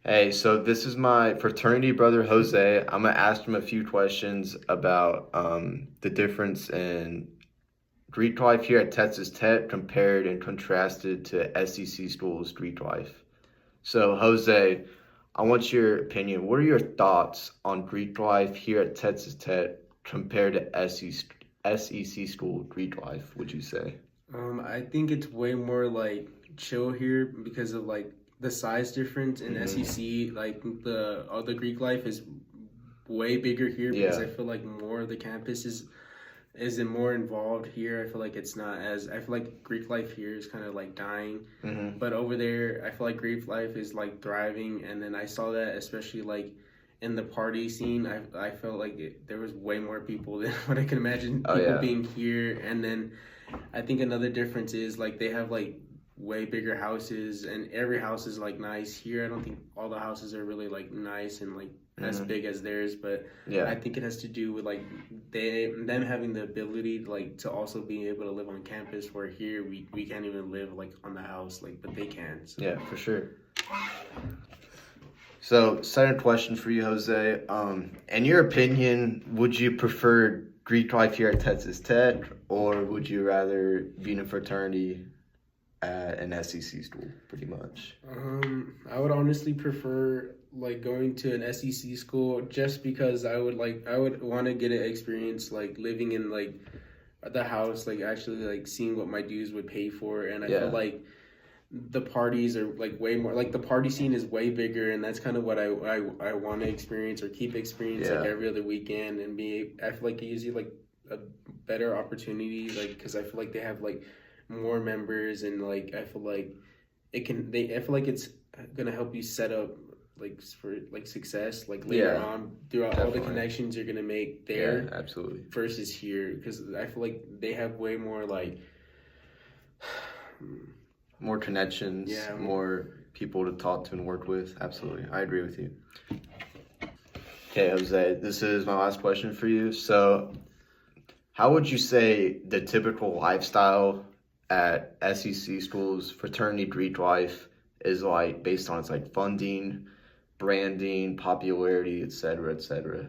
Hey, so this is my fraternity brother Jose. I'm gonna ask him a few questions about the difference in Greek life here at Texas Tech compared and contrasted to SEC schools' Greek life. So, Jose, I want your opinion. What are your thoughts on Greek life here at Texas Tech compared to SEC school Greek life, would you say? I think it's way more like chill here because of like the size difference in Hmm. SEC. Like the Greek life is way bigger here because Yeah. I feel like more of the campus is more involved here. I feel like it's not as I feel like Greek life here is kind of like dying, Hmm. but over there I feel like Greek life is like thriving. And then I saw that especially like in the party scene. I felt like there was way more people than what I can imagine Oh people yeah. being here. And then I think another difference is like they have like way bigger houses and every house is like nice. Here I don't think all the houses are really like nice and like as Hmm. big as theirs, but Yeah. I think it has to do with like them having the ability like to also be able to live on campus, where here we can't even live like on the house, like, but they can. So Yeah, for sure. So, second question for you, Jose. In your opinion, would you prefer Greek life here at Texas Tech, or would you rather be in a fraternity at an SEC school, pretty much? I would honestly prefer like going to an SEC school just because I would want to get an experience like living in like the house, like actually like seeing what my dues would pay for. And I feel Yeah, like the parties are like way more like the party scene is way bigger, and that's kind of what I want to experience or keep experience like yeah, every other weekend. And be I feel like it gives you like a better opportunity, like because I feel like they have like more members, and like I feel like I feel like it's gonna help you set up like for like success like later yeah, on throughout all the definitely. connections you're gonna make Yeah, there absolutely. versus here, because I feel like they have way more like More connections, yeah. more people to talk to and work with. Absolutely. I agree with you. Okay, Jose, this is my last question for you. So, how would you say the typical lifestyle at SEC schools, fraternity Greek life, is like based on its like funding, branding, popularity, etc., etc.?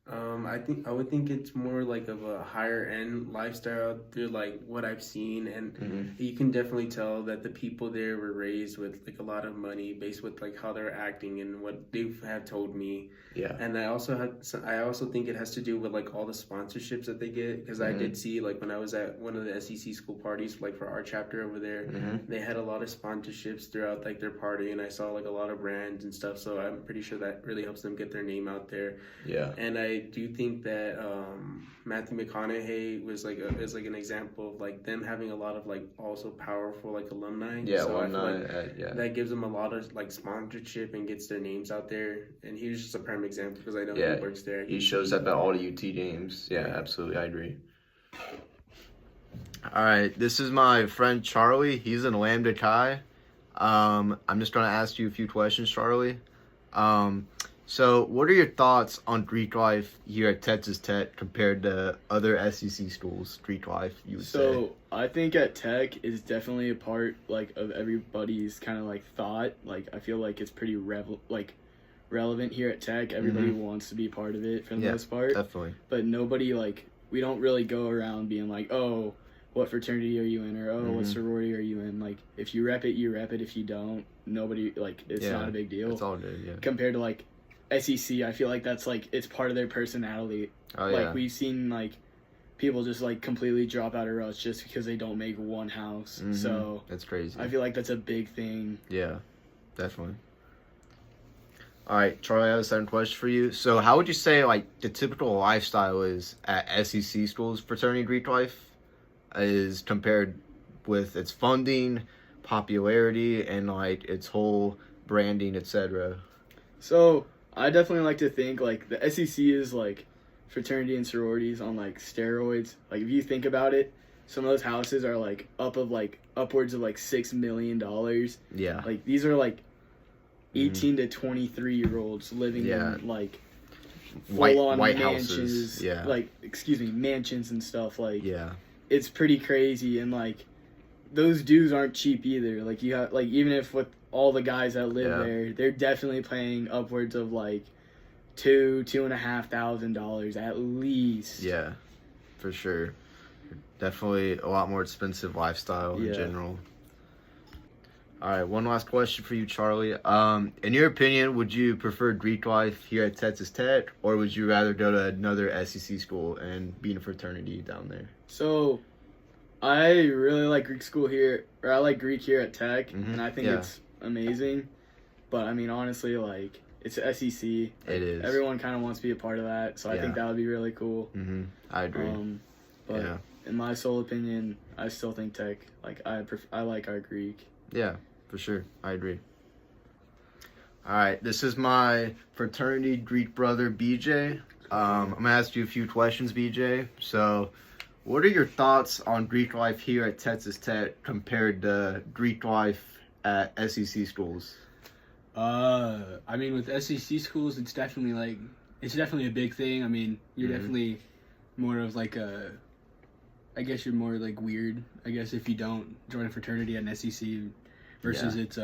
I think I would think it's more like of a higher end lifestyle through like what I've seen, and Mm-hmm. you can definitely tell that the people there were raised with like a lot of money based with like how they're acting and what they have told me. Yeah. And I also think it has to do with like all the sponsorships that they get, because I Mm-hmm. did see like when I was at one of the SEC school parties like for our chapter over there, Mm-hmm. they had a lot of sponsorships throughout like their party, and I saw like a lot of brands and stuff. So I'm pretty sure that really helps them get their name out there. Yeah. And I do think that Matthew McConaughey was like is like an example of like them having a lot of like also powerful like alumni. Yeah. So I feel Alumni. like Yeah. that gives them a lot of like sponsorship and gets their names out there. And he was just a prime example because I know he Yeah. works there. He shows up at all the UT games. Yeah. Yeah. Absolutely. I agree. All right. This is my friend Charlie. He's in Lambda Chi. I'm just gonna ask you a few questions, Charlie. Um, so what are your thoughts on Greek life here at Texas Tech compared to other SEC schools? Greek life, you would say? So I think at Tech is definitely a part like of everybody's kind of like thought. Like I feel like it's pretty relevant here at Tech. Everybody Mm-hmm. wants to be part of it for the Yeah, most part, definitely. but nobody like we don't really go around being like, oh, what fraternity are you in, or oh, what Mm-hmm. sorority are you in? Like if you rep it, you rep it. If you don't, nobody like it's Yeah, not a big deal it's all good. Yeah. compared to like SEC. I feel like that's like it's part of their personality. Oh Like yeah. we've seen like people just like completely drop out of routes just because they don't make one house. Mm-hmm. So That's crazy. I feel like that's a big thing. Yeah, definitely. All right, Charlie, I have a second question for you. So, how would you say like the typical lifestyle is at SEC schools, fraternity Greek life, is compared with its funding, popularity, and like its whole branding, etc. So I definitely like to think like the SEC is like fraternity and sororities on like steroids. Like if you think about it, some of those houses are like upwards of like $6 million. Yeah. Like these are like Mhm. 18 to 23-year-olds living Yeah. in like White full on White mansions, houses. Yeah. like excuse me, mansions and stuff. Like Yeah. it's pretty crazy, and like those dues aren't cheap either. Like you have like even if with all the guys that live Yeah. there, they're definitely paying upwards of like $2,000-$2,500 at least. Yeah, for sure. Definitely a lot more expensive lifestyle in Yeah. general. All right, one last question for you, Charlie. In your opinion, would you prefer Greek life here at Texas Tech, or would you rather go to another SEC school and be in a fraternity down there? So I really like Greek school here, or I like Greek here at Tech, Mhm. and I think Yeah. it's amazing. But I mean, honestly, like it's the SEC. It is. Everyone kind of wants to be a part of that, so I think Yeah. that would be really cool. I agree. But Yeah. in my sole opinion, I still think Tech. Like I like our Greek. Yeah, for sure. I agree. All right, this is my fraternity Greek brother, BJ. I'm going to ask you a few questions, BJ. So, what are your thoughts on Greek life here at Texas Tech compared to Greek life at SEC schools? I mean, with SEC schools, it's definitely a big thing. I mean, you're Mhm. definitely more of like I guess you're more like weird, I guess, if you don't join a fraternity at an SEC versus Yeah. it's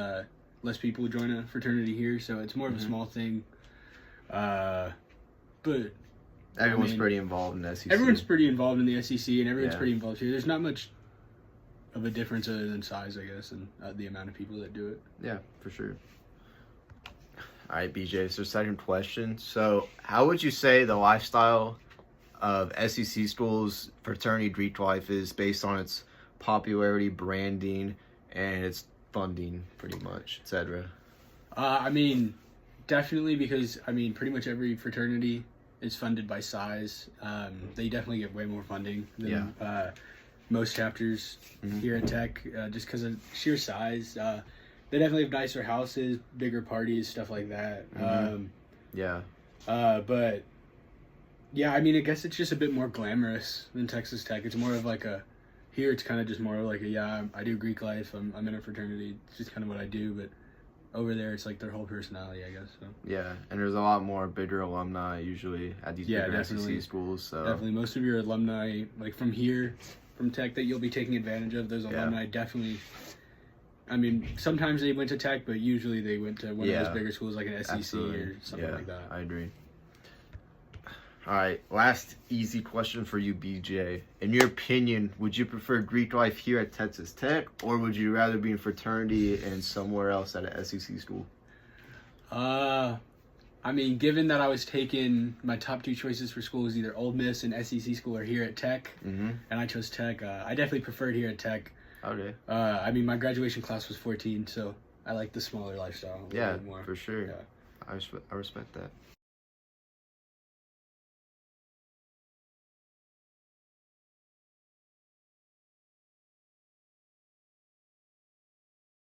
less people join a fraternity here, so it's more of a Mhm. small thing. But Everyone's mean, pretty involved in SEC. everyone's pretty involved in the SEC, and everyone's Yeah. pretty involved here. There's not much of a difference other than size, I guess, and the amount of people that do it. Yeah, for sure. All right, BJ, so second question. So, how would you say the lifestyle of SEC schools fraternity Greek life is based on its popularity, branding, and its funding, pretty much, etc.? I mean, definitely because I mean, pretty much every fraternity is funded by size. They definitely get way more funding than most chapters Mhm. here at Tech, just because of sheer size. They definitely have nicer houses, bigger parties, stuff like that. Mhm. Yeah. But yeah, I mean, I guess it's just a bit more glamorous than Texas Tech. It's more of like a here. It's kind of just more like I do Greek life. I'm in a fraternity. It's just kind of what I do, but. Over there, it's like their whole personality, I guess. So. Yeah, and there's a lot more bigger alumni usually at these Yeah, bigger definitely. SEC schools. So Definitely, most of your alumni, like from here, from Tech, that you'll be taking advantage of. Those alumni definitely. I mean, sometimes they went to Tech, but usually they went to one of those bigger schools like an SEC absolutely. or something like that. I agree. All right, last easy question for you, BJ. In your opinion, would you prefer Greek life here at Texas Tech, or would you rather be in fraternity and somewhere else at an SEC school? I mean, given that I was taking my top two choices for school was either Ole Miss and SEC school or here at Tech, and I chose Tech. I definitely preferred here at Tech. Okay. I mean, my graduation class was 14, so I like the smaller lifestyle a little bit more. For sure. Yeah. I respect that.